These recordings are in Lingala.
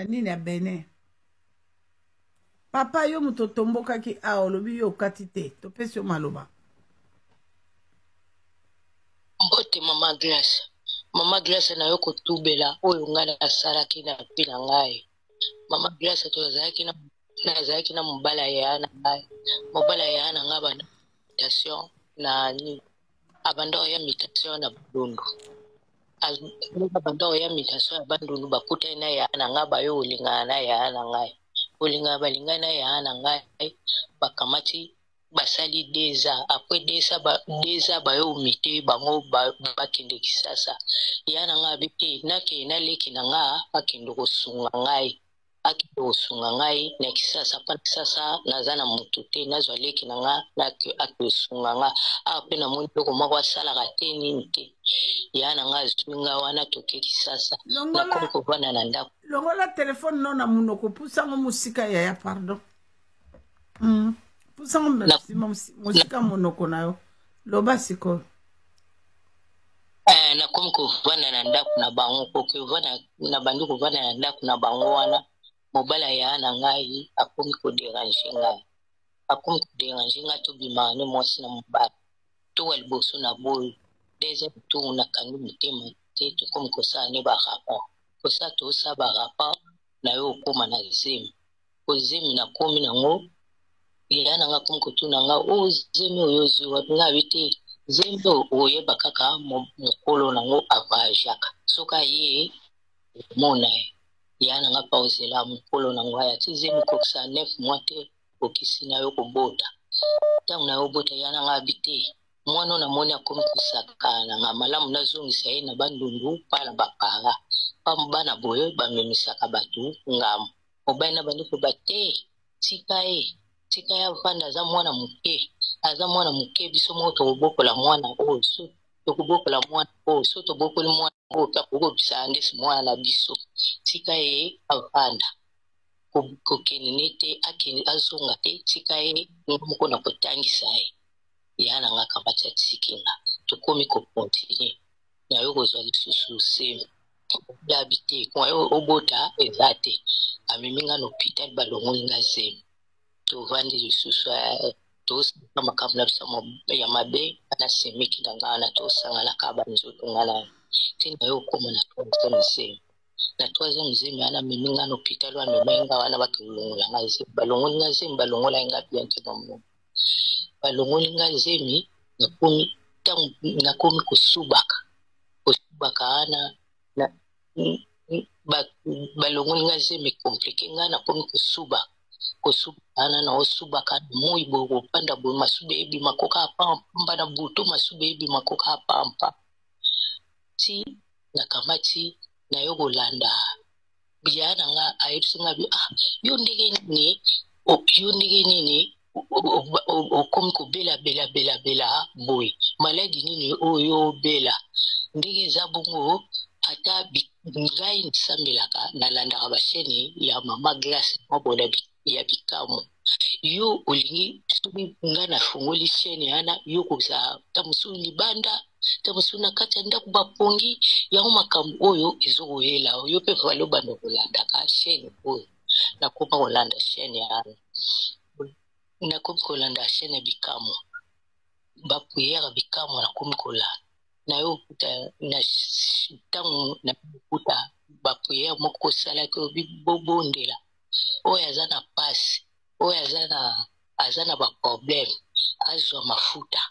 nini ya Benin. Papa yo muto tomboka ki olobi yo katite to pesi yo maloba. Mbote Mama Grace na yo kotubela oyo ngana asalaki na pina ngai. Mama Grace to azalaki na mobala ya na ngai. Mobala ya na nga bana invitation na ni abanda ya invitation na Bundu. Abanda ya invitation na Bundu bakuta na ya na nga bayo olingana ya na ngai. Balingana ya na ngai bakamati basali deza après deza bayo mite bango bakende Kisasa ya na nga bite nake na leki na nga akende kosunga ngai na Kisasa pa Kisasa nazana mutu te nazwa leki na nga nake akosunga nga ape na mutu ko mwa sala kateni nte ya na nga zunga wana toke Kisasa na ko bana na ndako longola telefone no na munoko pusango musika ya pardon pusango musika monoko nayo loba siko na komko vana na ndako na bango koke vana na banduko vana na ndako na bango wana mobala ya na ngai akomi ko déranger ngai to bimane mwasi na mobala to walboso na boy déjà to na kangu mitema te to komko sa ne ba rapport ko sa to sa ba rapport na yo koma na zemi ko zemi na komi na ngo yana nga komko tu na nga o zemi oyo zuwa nga bite zembo oye bakaka mokolo na ngo avajaka soka ye mona yana nga pause la mokolo na ngo ya tizemi koksa 9 mois te okisi na yo kobota tangu na yo bota yana nga bite mwana na moni akomi kusakana nga malamu nazongisa ye na bandundu pala bakara bana boye bamemisaka batu ngamu obana bandiko bate tika ya vanda za mwana muke biso moto obokola mwana so tokobokola mwana so tobokola mwana ta kobisa ndesi mwana biso tika ye avanda kokenete akeni azonga te tika ye moko na kotangisa ye yana nga kabati tsikinga tokomi ko continue na yo kozwa lisusu se dabite kwa yo obota ezate amiminga no hospital balongolinga zemi to vandi lisusu to sama kabla sama ya mabe ana semiki dangana to sangala kaba nzoto ngala tena yo koma na to se na toaza mzemi ana miminga no hospital wa miminga wana batulongola ngazi balongolinga zemi balongola ngapi yanke bamu balongolinga zemi na komi kusubaka ana na balongolinga zemi komplike nga na komi kusubaka ana na osubaka moi bogo panda bo masube ebi makoka pamba na buto masube ebi makoka pampa ti na kamati na yo golanda biyana nga ayitsinga bi yo ndege nini okomi ko bela boy maladi nini oyo bela ndege za bongo ata ngai nsambelaka na landa basheni ya Mama Grace mabona ya bikamo yo olingi tubi ngana fungoli sheni ana yo kuza tamusu libanda tamusu na kati ndako bapongi ya makambo oyo ezoyela yo pe valo bando kolanda ka sheni oyo na kopa kolanda sheni ana na kopa kolanda sheni bikamo ba prière bikamo na kopa kolanda na yo kuta na tangu na kuta ba prière moko sala ko bibobondela oyo azana pasi oyo azana ba problème azwa mafuta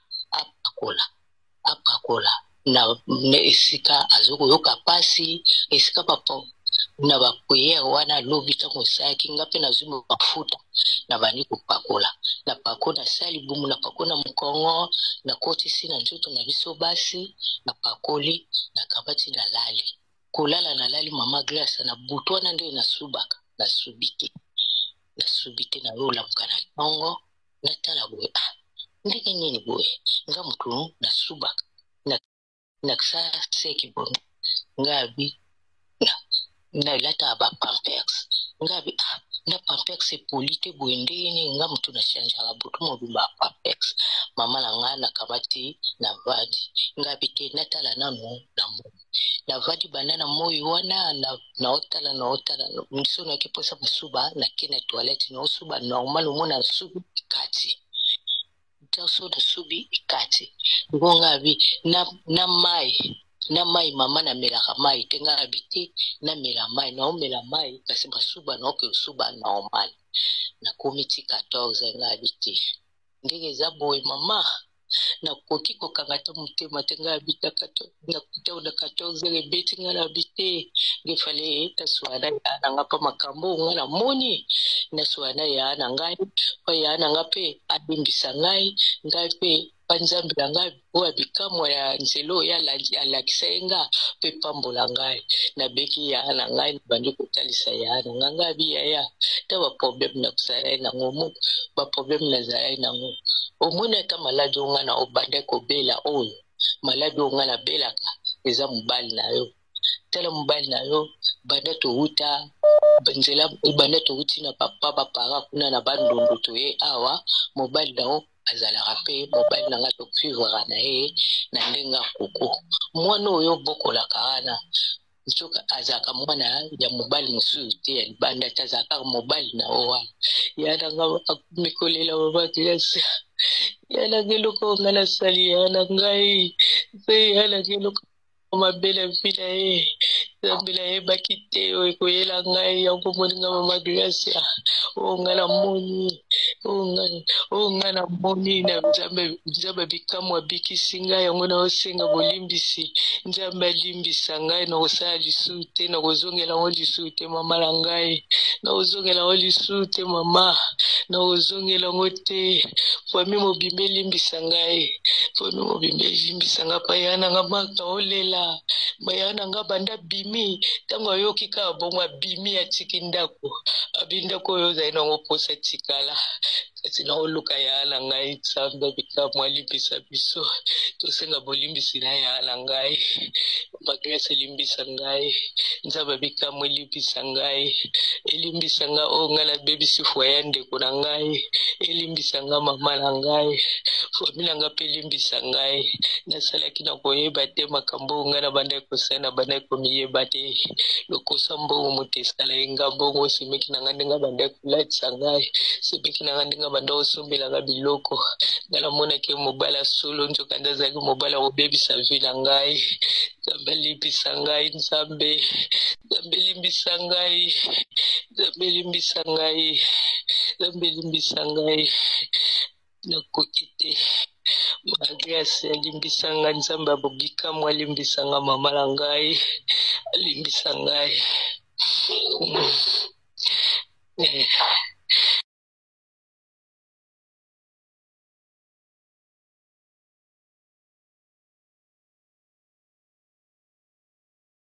apakola na esika azoko yoka pasi esika papa na ba prière wana lobi tango saki ngape na zumo mafuta na bani kupakola na pakola sali bumu na pakola mkongo na koti sina njoto na biso basi na pakoli na kabati na lali kolala na lali Mama Grace na butwana ndio na subaka na subite na rola mkana tongo na tala boye ndike nini boye nga mtu na subaka na ksa seki bono ngabi na lata ba pampers ngabi na pampers sepoli te bwendeni nga mtu na shanjala butu mobimba Apex mama na nga na kabati na vadi nga bite natala nanu na mo na vadi banana moyo wana na otala mso na kiposa msuba na kina toilet na usuba normal umona subi kati mtaso na subi ikati ngonga bi na mai mama na mela mai tenga biti na mela mai na omela mai kasi basuba na oke usuba normal na komiti 14 nga biti ndege za boy mama na koki kokangata mutema tenga bita kato na kuta una 14 rebeti nga na bite ngefale ta swada ya nga pa makambo nga na moni na swada ya na ngai pa ya na ngape abimbisa ngai pe panzambi la ngai oa bikamwa ya nzelo ya alakisenga pe pambola ngai na beki ya na ngai bandi kotalisa ya na nga biya ya ta ba problem na kusala na ngomu ba problem na zai na ngomu omuna ta maladi nga na obande ko bela oyo maladi nga na bela eza mobali na yo tala mobali na yo banda to uta banzela banda to uti na papa para kuna na bandundu to awa mobali na yo azala rape mobali na nga to vivre na ye na ndenga koko mwana oyo bokola kana nchoka azaka mwana ya mobali msuti ya banda tazaka mobali na owa yana nga mikolela babakilasa yana geloko ngana sali yana ngai yana geloko mabela vila zambila bakite o koyela ngai ya komoninga mama Gracia o ngana moni o ngana moni na nzambe bikamwa bikisinga yango na osenga bolimbisi nzambe limbisa ngai na osala lisute na kozongela ngo lisute mama la ngai na ozongela ngo lisute mama na ozongela ngo te fami mobimbe limbisa ngai fami mobimbe limbisa nga pa yana nga maka olela bayana nga banda bimi tango ayoki ka bongwa bimi ya tiki ndako abindako oyo ozali nango posa tikala kasi na oluka ya na ngai nzambe bikamwa limbisa biso tosenga bolimbisi na ya na ngai magrese limbisa ngai nzambe bikamwa limbisa ngai elimbisa nga o nga na bebisi fwa ya ndeko na ngai elimbisa nga mama na ngai famila nga pe limbisa ngai nasalaki na koyeba te makambo nga na banda kosana banda komiyeba te lokosa mbongo moto esala yenga mbongo simiki na nga ndenga banda kolatisa ngai simiki na nga ndenga banda osombela nga biloko nga namonaki mobala solo nzoka nde azalaki mobala kobebisa vi na ngai nzambe limbisa ngai nzambe limbisa ngai nzambe limbisa ngai nzambe limbisa ngai nakoki te Grace alimbisa ngai nzambe abobikamwa alimbisa nga mama na ngai alimbisa ngai